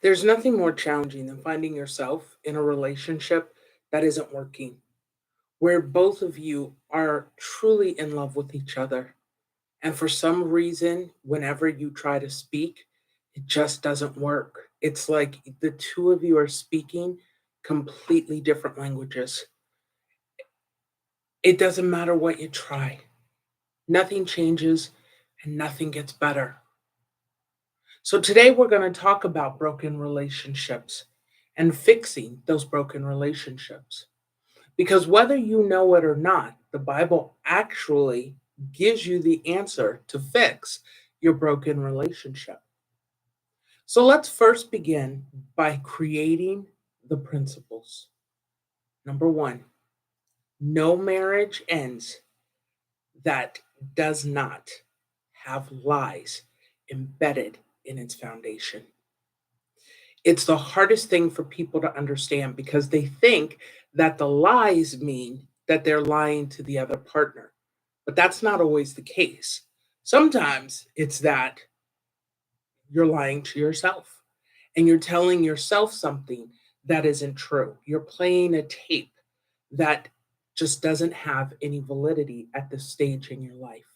There's nothing more challenging than finding yourself in a relationship that isn't working, where both of you are truly in love with each other. And for some reason, whenever you try to speak, it just doesn't work. It's like the two of you are speaking completely different languages. It doesn't matter what you try, nothing changes and nothing gets better. So, today we're going to talk about broken relationships and fixing those broken relationships. Because whether you know it or not, the Bible actually gives you the answer to fix your broken relationship. So, let's first begin by creating the principles. Number one, no marriage ends that does not have lies embedded in its foundation. It's the hardest thing for people to understand because they think that the lies mean that they're lying to the other partner. But that's not always the case. Sometimes it's that you're lying to yourself and you're telling yourself something that isn't true. You're playing a tape that just doesn't have any validity at this stage in your life.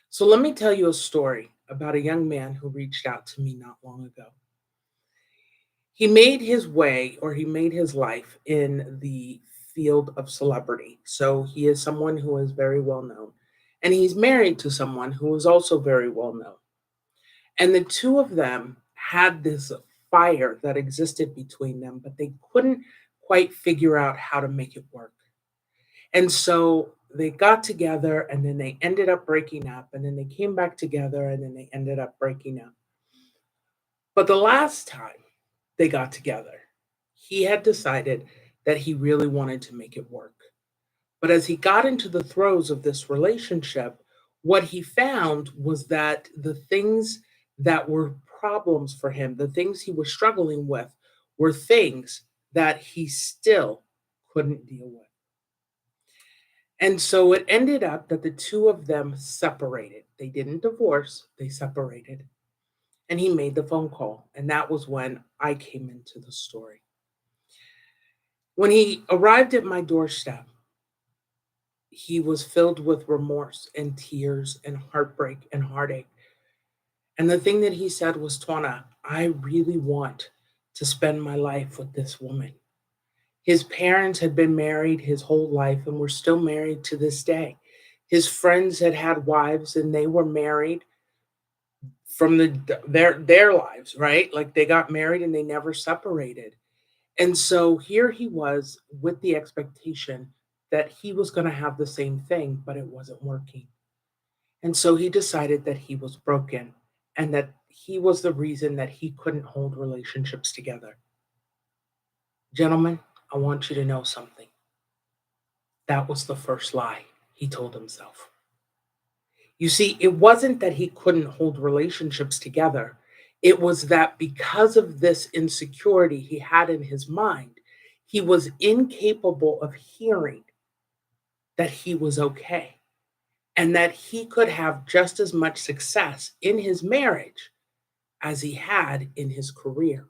So let me tell you a story about a young man who reached out to me not long ago. He made his way, or he made his life in the field of celebrity. So he is someone who is very well known. And he's married to someone who is also very well known. And the two of them had this fire that existed between them, but they couldn't quite figure out how to make it work. And so they got together and then they ended up breaking up, and then they came back together and then they ended up breaking up. But the last time they got together, he had decided that he really wanted to make it work. But as he got into the throes of this relationship, what he found was that the things that were problems for him, the things he was struggling with, were things that he still couldn't deal with. And so it ended up that the two of them separated. They didn't divorce, they separated. And he made the phone call. And that was when I came into the story. When he arrived at my doorstep, he was filled with remorse and tears and heartbreak and heartache. And the thing that he said was, Twana, I really want to spend my life with this woman. His parents had been married his whole life and were still married to this day. His friends had had wives and they were married from their lives, right? Like they got married and they never separated. And so here he was with the expectation that he was going to have the same thing, but it wasn't working. And so he decided that he was broken and that he was the reason that he couldn't hold relationships together. Gentlemen, I want you to know something. That was the first lie he told himself. You see, it wasn't that he couldn't hold relationships together. It was that because of this insecurity he had in his mind, he was incapable of hearing that he was okay and that he could have just as much success in his marriage as he had in his career.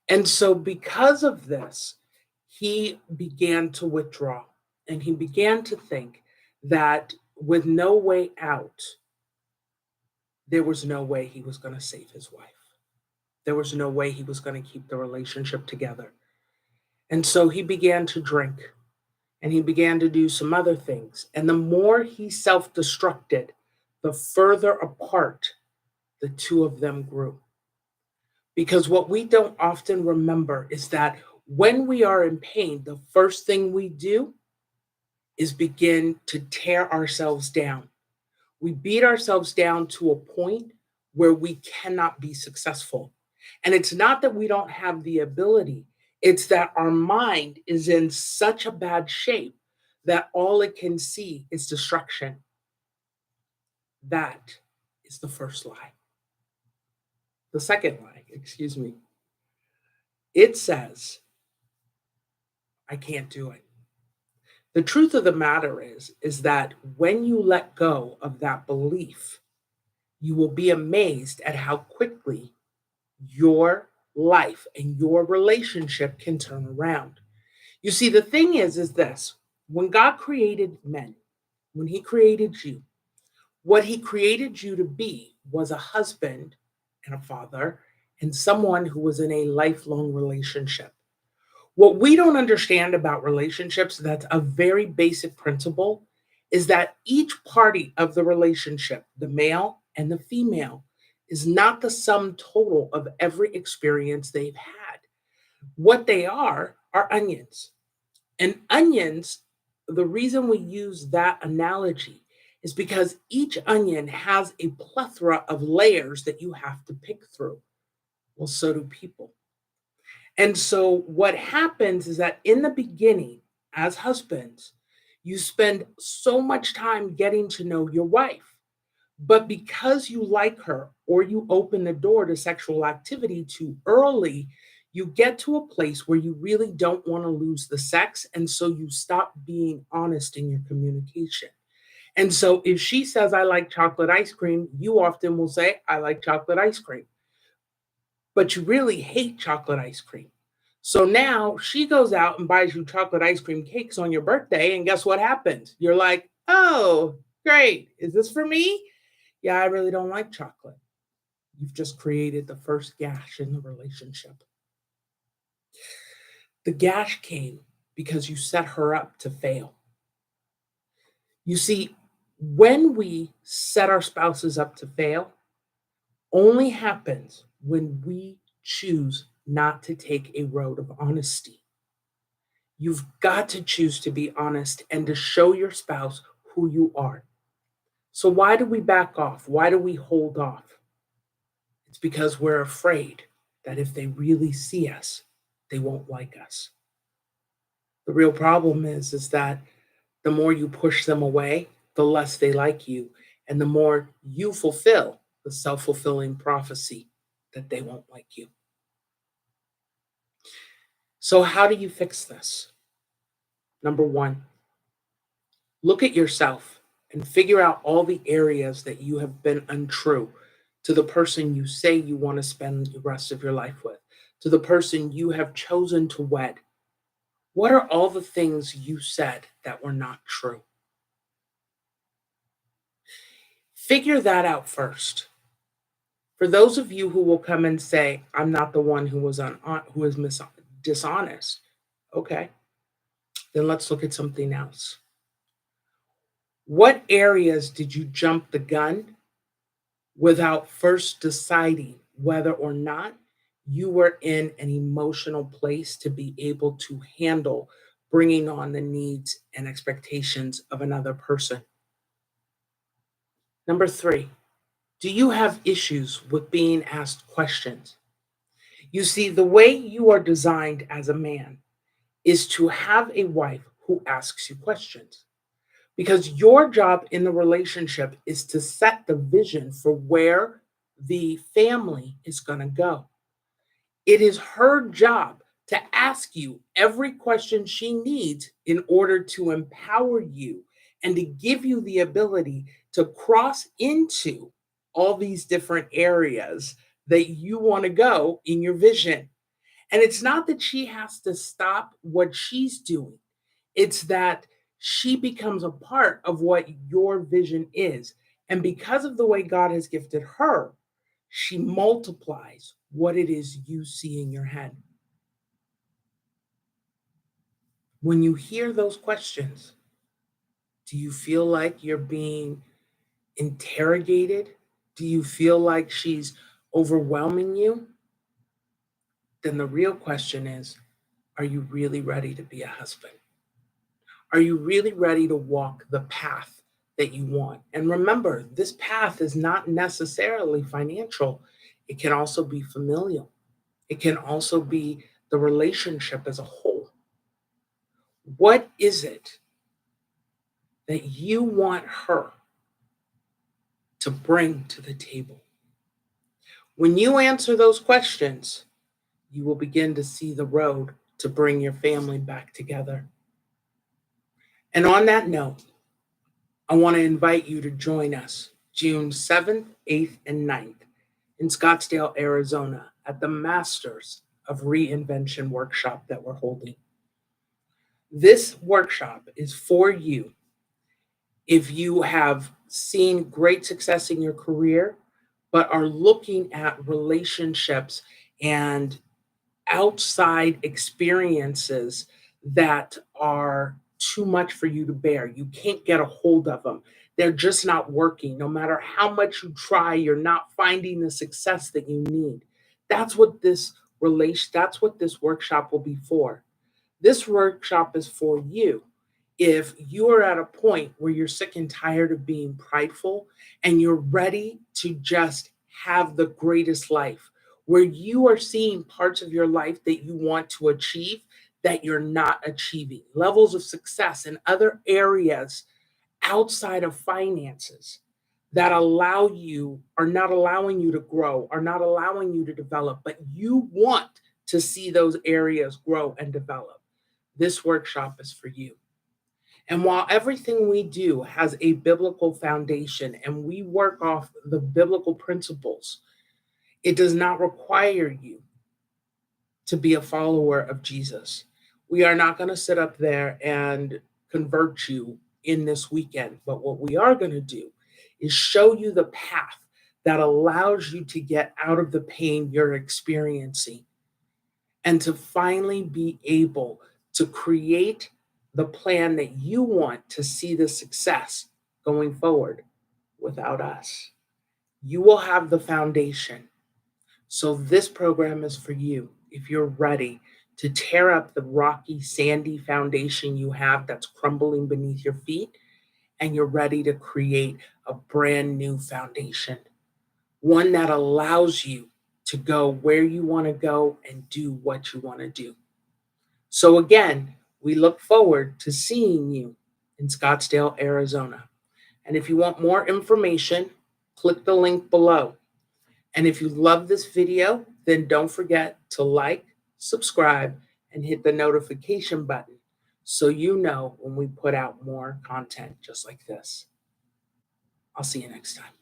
And so, because of this, he began to withdraw and he began to think that with no way out, there was no way he was going to save his wife. There was no way he was going to keep the relationship together. And so he began to drink and he began to do some other things. And the more he self destructed, the further apart the two of them grew. Because what we don't often remember is that when we are in pain, the first thing we do is begin to tear ourselves down. We beat ourselves down to a point where we cannot be successful. And it's not that we don't have the ability, it's that our mind is in such a bad shape that all it can see is destruction. That is the first lie. The second lie, excuse me, it says, I can't do it. The truth of the matter is that when you let go of that belief, you will be amazed at how quickly your life and your relationship can turn around. You see, the thing is this: when God created men, when He created you, what He created you to be was a husband and a father and someone who was in a lifelong relationship. What we don't understand about relationships, that's a very basic principle, is that each party of the relationship, the male and the female, is not the sum total of every experience they've had. What they are onions. And onions, the reason we use that analogy is because each onion has a plethora of layers that you have to pick through. Well, so do people. And so what happens is that in the beginning, as husbands, you spend so much time getting to know your wife. But because you like her or you open the door to sexual activity too early, you get to a place where you really don't want to lose the sex. And so you stop being honest in your communication. And so if she says, I like chocolate ice cream, you often will say, I like chocolate ice cream, but you really hate chocolate ice cream. So now she goes out and buys you chocolate ice cream cakes on your birthday. And guess what happens? You're like, oh, great. Is this for me? Yeah, I really don't like chocolate. You've just created the first gash in the relationship. The gash came because you set her up to fail. You see, when we set our spouses up to fail, only happens when we choose not to take a road of honesty. You've got to choose to be honest and to show your spouse who you are. So, why do we back off? Why do we hold off? It's because we're afraid that if they really see us, they won't like us. The real problem is that the more you push them away, the less they like you, and the more you fulfill the self-fulfilling prophecy that they won't like you. So how do you fix this? Number 1, look at yourself and figure out all the areas that you have been untrue to the person you say you want to spend the rest of your life with, to the person you have chosen to wed. What are all the things you said that were not true? Figure that out first. For those of you who will come and say, I'm not the one who is dishonest, okay, then let's look at something else. What areas did you jump the gun without first deciding whether or not you were in an emotional place to be able to handle bringing on the needs and expectations of another person? Number 3, do you have issues with being asked questions? You see, the way you are designed as a man is to have a wife who asks you questions, because your job in the relationship is to set the vision for where the family is going to go. It is her job to ask you every question she needs in order to empower you and to give you the ability to cross into all these different areas that you want to go in your vision. And it's not that she has to stop what she's doing, it's that she becomes a part of what your vision is. And because of the way God has gifted her, she multiplies what it is you see in your head. When you hear those questions, do you feel like you're being interrogated? Do you feel like she's overwhelming you? Then the real question is, are you really ready to be a husband? Are you really ready to walk the path that you want? And remember, this path is not necessarily financial, it can also be familial, it can also be the relationship as a whole. What is it that you want her to bring to the table? When you answer those questions, you will begin to see the road to bring your family back together. And on that note, I want to invite you to join us June 7th, 8th, and 9th in Scottsdale, Arizona, at the Masters of Reinvention workshop that we're holding. This workshop is for you if you have seen great success in your career, but are looking at relationships and outside experiences that are too much for you to bear. You can't get a hold of them. They're just not working. No matter how much you try, you're not finding the success that you need. That's what that's what this workshop will be for. This workshop is for you. If you are at a point where you're sick and tired of being prideful and you're ready to just have the greatest life, where you are seeing parts of your life that you want to achieve that you're not achieving, levels of success in other areas outside of finances that allow you are not allowing you to grow, are not allowing you to develop, but you want to see those areas grow and develop. This workshop is for you. And while everything we do has a biblical foundation and we work off the biblical principles, it does not require you to be a follower of Jesus. We are not going to sit up there and convert you in this weekend. But what we are going to do is show you the path that allows you to get out of the pain you're experiencing and to finally be able to create the plan that you want to see the success going forward without us. You will have the foundation. So, this program is for you if you're ready to tear up the rocky, sandy foundation you have that's crumbling beneath your feet, and you're ready to create a brand new foundation, one that allows you to go where you want to go and do what you want to do. So, again, we look forward to seeing you in Scottsdale, Arizona. And if you want more information, click the link below. And if you love this video, then don't forget to like, subscribe, and hit the notification button so you know when we put out more content just like this. I'll see you next time.